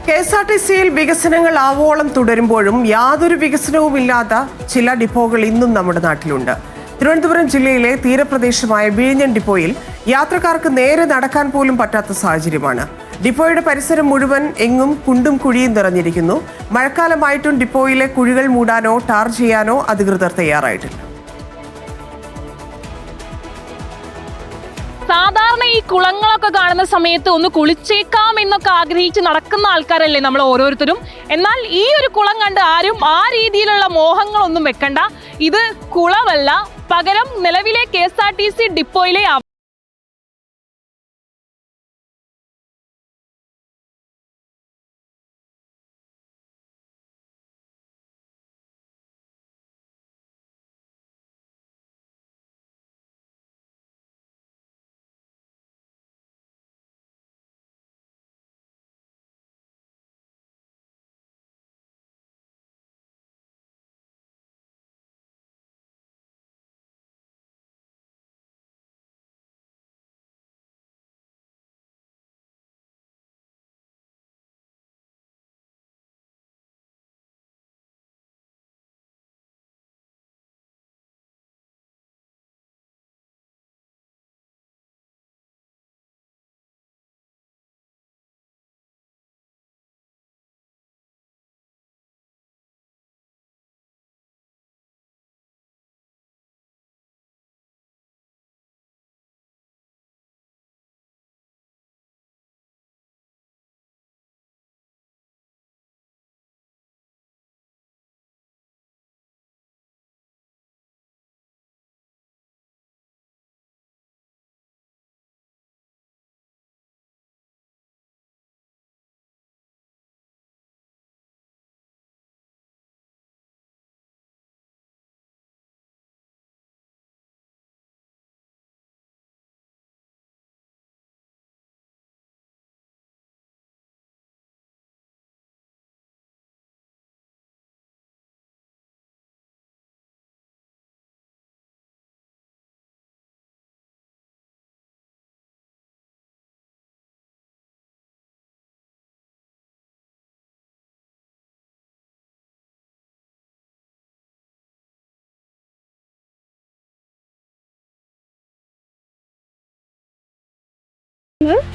കെഎസ്ആർടിസിയിൽ വികസനങ്ങൾ ആവോളം തുടരുമ്പോഴും യാതൊരു വികസനവുമില്ലാത്ത ചില ഡിപ്പോകൾ ഇന്നും നമ്മുടെ നാട്ടിലുണ്ട്. തിരുവനന്തപുരം ജില്ലയിലെ തീരപ്രദേശമായ വിഴിഞ്ഞം ഡിപ്പോയിൽ യാത്രക്കാർക്ക് നേരെ നടക്കാൻ പോലും പറ്റാത്ത സാഹചര്യമാണ്. ഡിപ്പോയുടെ പരിസരം മുഴുവൻ എങ്ങും കുണ്ടും കുഴിയും നിറഞ്ഞിരിക്കുന്നു. മഴക്കാലമായിട്ടും ഡിപ്പോയിലെ കുഴികൾ മൂടാനോ ടാർ ചെയ്യാനോ അധികൃതർ തയ്യാറായിട്ടില്ല. സാധാരണ ഈ കുളങ്ങളൊക്കെ കാണുന്ന സമയത്ത് ഒന്ന് കുളിച്ചേക്കാം എന്നൊക്കെ ആഗ്രഹിച്ച് നടക്കുന്ന ആൾക്കാരല്ലേ നമ്മൾ ഓരോരുത്തരും. എന്നാൽ ഈ ഒരു കുളം കണ്ട് ആരും ആ രീതിയിലുള്ള മോഹങ്ങളൊന്നും വെക്കണ്ട. ഇത് കുളമല്ല, പകരം നിലവിലെ KSRTC ഡിപ്പോയിലെ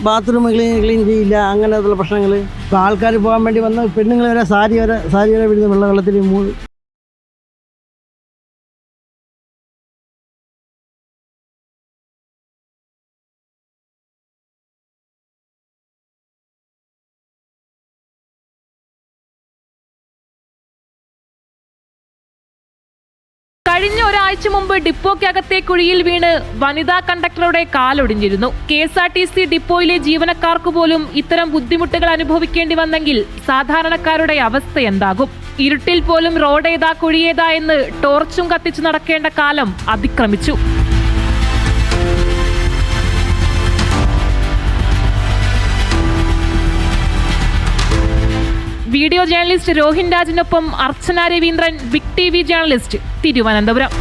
ബാത്റൂം ക്ലീൻ ചെയ്യില്ല, അങ്ങനെയുള്ള പ്രശ്നങ്ങൾ. ഇപ്പോൾ ആൾക്കാർ പോകാൻ വേണ്ടി വന്ന് പെണ്ണുങ്ങൾ വരെ സാരി വരെ വിടുന്ന വെള്ളത്തിൽ കഴിഞ്ഞ ഒരാഴ്ച മുമ്പ് ഡിപ്പോക്കകത്തെ കുഴിയിൽ വീണ് വനിതാ കണ്ടക്ടറുടെ കാലൊടിഞ്ഞിരുന്നു. KSRTC ഡിപ്പോയിലെ ജീവനക്കാർക്ക് പോലും ഇത്തരം ബുദ്ധിമുട്ടുകൾ അനുഭവിക്കേണ്ടി വന്നെങ്കിൽ സാധാരണക്കാരുടെ അവസ്ഥ എന്താകും? ഇരുട്ടിൽ പോലും റോഡേതാ കുഴിയേതാ എന്ന് ടോർച്ചും കത്തിച്ചു നടക്കേണ്ട കാലം അതിക്രമിച്ചു. വീഡിയോ ജേർണലിസ്റ്റ് രോഹിൻ രാജിനൊപ്പം Archana Raveendran, big TV journalist, Thiruvananthapuram.